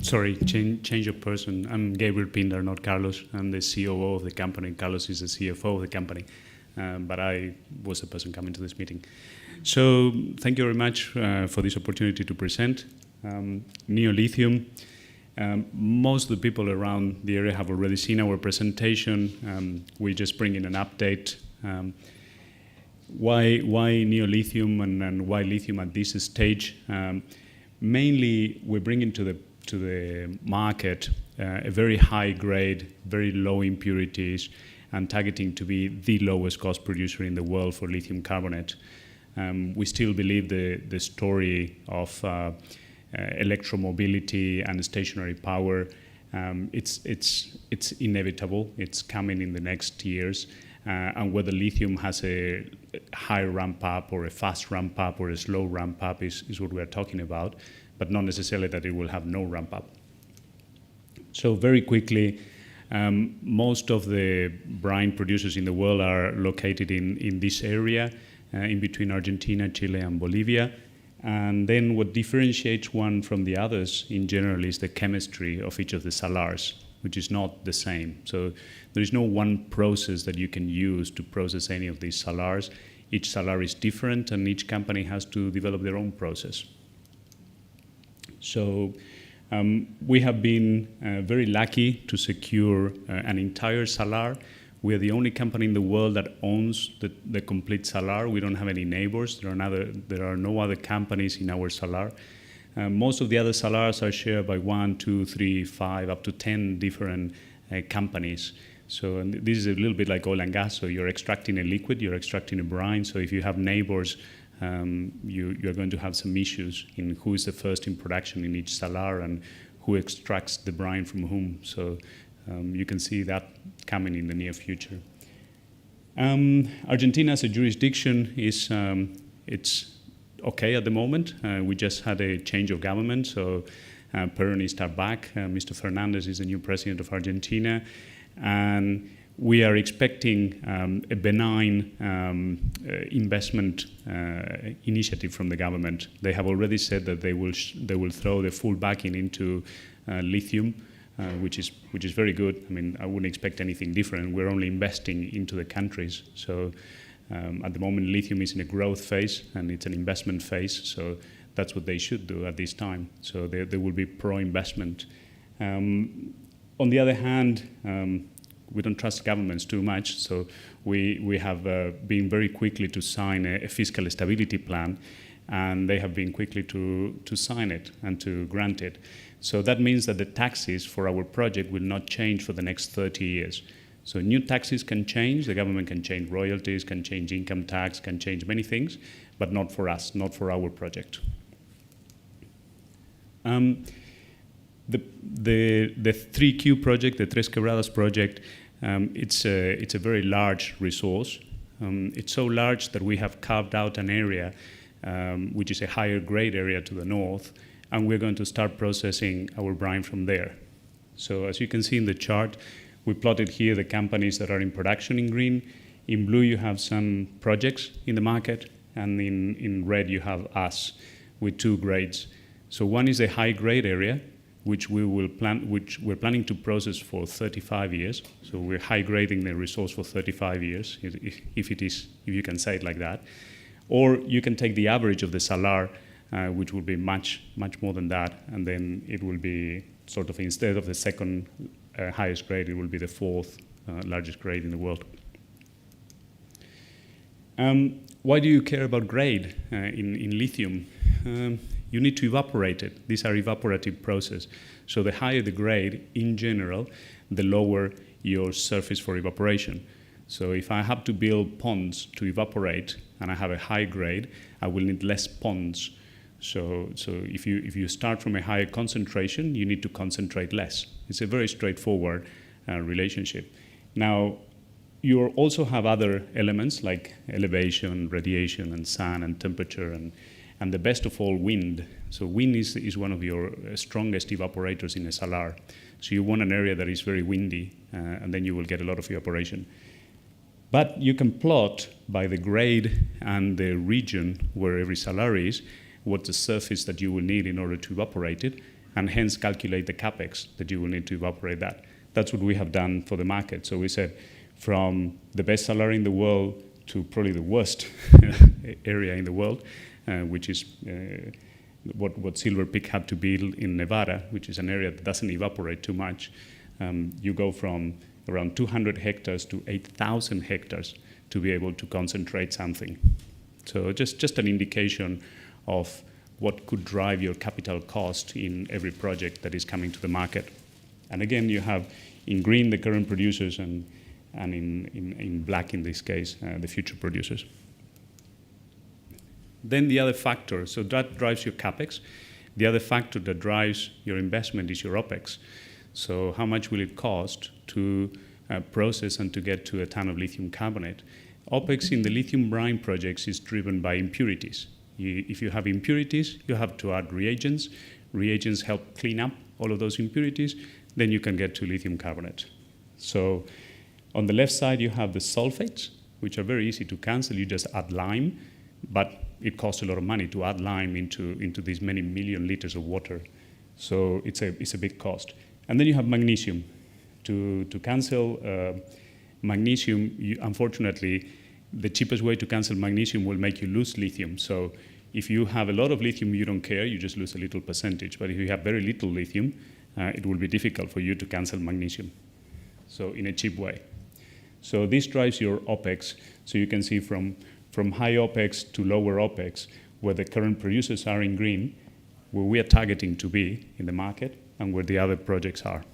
Sorry, change of person. I'm Gabriel Pindar, not Carlos. I'm the COO of the company. Carlos is the CFO of the company. But I was the person coming to this meeting. So thank you very much for this opportunity to present. Neo Lithium. Most of the people around the area have already seen our presentation. We just bring in an update. Why Neo Lithium and why lithium at this stage? Mainly, we're bringing to the market a very high grade, very low impurities, and targeting to be the lowest cost producer in the world for lithium carbonate. We still believe the story of electromobility and stationary power, it's inevitable. It's coming in the next years. And whether lithium has a high ramp up or a fast ramp up or a slow ramp up is what we're talking about, but not necessarily that it will have no ramp up. So very quickly, most of the brine producers in the world are located in this area, in between Argentina, Chile, and Bolivia. And then what differentiates one from the others in general is the chemistry of each of the salars, which is not the same. So there is no one process that you can use to process any of these salars. Each salar is different, and each company has to develop their own process. So we have been very lucky to secure an entire salar. We are the only company in the world that owns the complete salar. We don't have any neighbors. There are no other companies in our salar. Most of the other salars are shared by 1, 2, 3, 5, up to 10 different companies. So this is a little bit like oil and gas. So you're extracting a liquid, you're extracting a brine. So if you have neighbors, you're going to have some issues in who is the first in production in each salar and who extracts the brine from whom. So you can see that coming in the near future. Argentina as a jurisdiction is it's okay at the moment. We just had a change of government, so Peronists are back. Mr. Fernandez is the new president of Argentina, and we are expecting a benign investment initiative from the government. They have already said that they will throw the full backing into lithium, which is very good. I mean, I wouldn't expect anything different. We're only investing into the countries. So at the moment, lithium is in a growth phase and it's an investment phase. So that's what they should do at this time. So they will be pro-investment. On the other hand, we don't trust governments too much, so we have been very quickly to sign a fiscal stability plan, and they have been quickly to sign it and to grant it. So that means that the taxes for our project will not change for the next 30 years. So new taxes can change, the government can change royalties, can change income tax, can change many things, but not for us, not for our project. The 3Q project, the Tres Cabrales project, it's a very large resource. It's so large that we have carved out an area which is a higher grade area to the north, and we're going to start processing our brine from there. So as you can see in the chart, we plotted here the companies that are in production in green. In blue you have some projects in the market, and in red you have us with 2 grades. So one is a high grade area, which we're planning to process for 35 years. So we're high grading the resource for 35 years, if you can say it like that. Or you can take the average of the salar, which will be much more than that, and then it will be sort of, instead of the second highest grade, it will be the 4th largest grade in the world. Why do you care about grade in lithium? You need to evaporate it. These are evaporative process. So the higher the grade, in general, the lower your surface for evaporation. So if I have to build ponds to evaporate and I have a high grade, I will need less ponds. So if you start from a higher concentration, you need to concentrate less. It's a very straightforward relationship. Now, you also have other elements like elevation, radiation, and sun, and temperature, and the best of all, wind. So wind is one of your strongest evaporators in a salar. So you want an area that is very windy, and then you will get a lot of evaporation. But you can plot by the grade and the region where every salar is, what the surface that you will need in order to evaporate it, and hence calculate the capex that you will need to evaporate that. That's what we have done for the market. So we said from the best salary in the world to probably the worst area in the world, which is what Silver Peak had to build in Nevada, which is an area that doesn't evaporate too much. You go from around 200 hectares to 8,000 hectares to be able to concentrate something. So just an indication of what could drive your capital cost in every project that is coming to the market. And again, you have in green the current producers and in black, in this case, the future producers. Then the other factor, so that drives your capex. The other factor that drives your investment is your opex. So how much will it cost to process and to get to a ton of lithium carbonate? OPEX in the lithium brine projects is driven by impurities. If you have impurities, you have to add reagents. Reagents help clean up all of those impurities. Then you can get to lithium carbonate. So on the left side, you have the sulfates, which are very easy to cancel. You just add lime, but it costs a lot of money to add lime into these many million liters of water. So it's a big cost. And then you have magnesium. To cancel magnesium, unfortunately, the cheapest way to cancel magnesium will make you lose lithium. So if you have a lot of lithium, you don't care, you just lose a little percentage. But if you have very little lithium, it will be difficult for you to cancel magnesium, so in a cheap way. So this drives your OPEX. So you can see from high OPEX to lower OPEX, where the current producers are in green, where we are targeting to be in the market, and where the other projects are.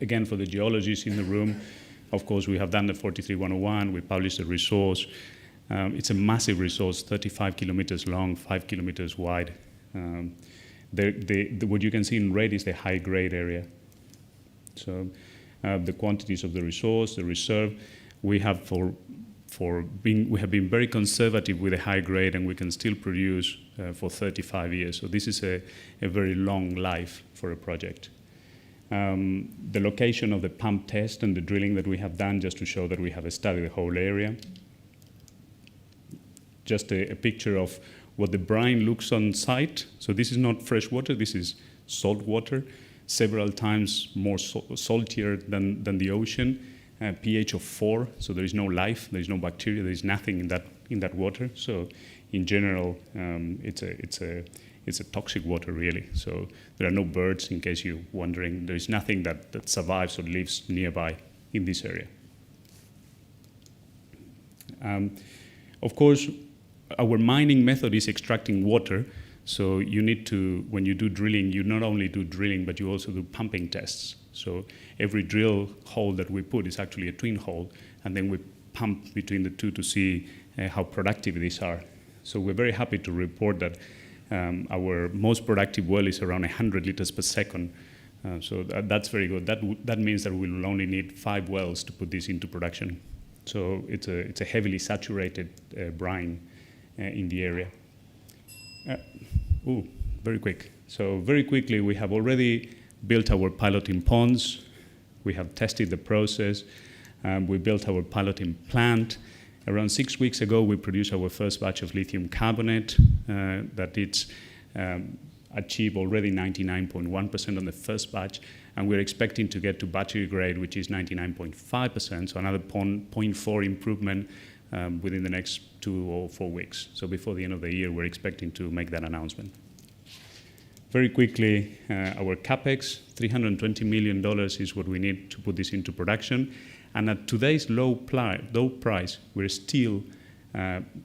Again, for the geologists in the room, of course, we have done the 43-101. We published a resource. It's a massive resource, 35 kilometers long, 5 kilometers wide. What you can see in red is the high-grade area. So the quantities of the resource, the reserve, we have been very conservative with the high grade, and we can still produce for 35 years. So this is a very long life for a project. The location of the pump test and the drilling that we have done, just to show that we have studied the whole area. Just a picture of what the brine looks on site. So this is not fresh water, this is salt water, several times more saltier than the ocean. pH of 4, so there is no life, there is no bacteria, there is nothing in that water. So in general, it's a toxic water, really. So there are no birds, in case you're wondering. There is nothing that survives or lives nearby in this area. Of course, our mining method is extracting water. So you need to, when you do drilling, you not only do drilling, but you also do pumping tests. So every drill hole that we put is actually a twin hole, and then we pump between the two to see how productive these are. So we're very happy to report that our most productive well is around 100 liters per second. So that's very good. That means that we will only need 5 wells to put this into production. So it's a heavily saturated brine in the area. Very quick. So very quickly, we have already built our piloting ponds. We have tested the process. We built our piloting plant. Around 6 weeks ago, we produced our first batch of lithium carbonate that it's achieved already 99.1% on the first batch, and we're expecting to get to battery grade, which is 99.5%, so another 0.4 improvement within the next 2 or 4 weeks. So before the end of the year, we're expecting to make that announcement. Very quickly, our capex, $320 million is what we need to put this into production. And at today's low price, we're still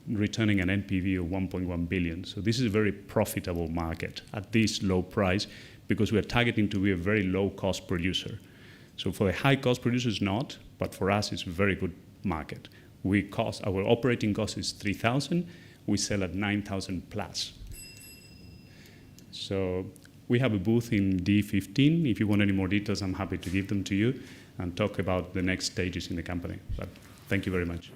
returning an NPV of 1.1 billion. So this is a very profitable market at this low price, because we are targeting to be a very low-cost producer. So for the high-cost producers, not, but for us, it's a very good market. Our operating cost is 3,000. We sell at 9,000 plus. So we have a booth in D15. If you want any more details, I'm happy to give them to you and talk about the next stages in the company. But thank you very much.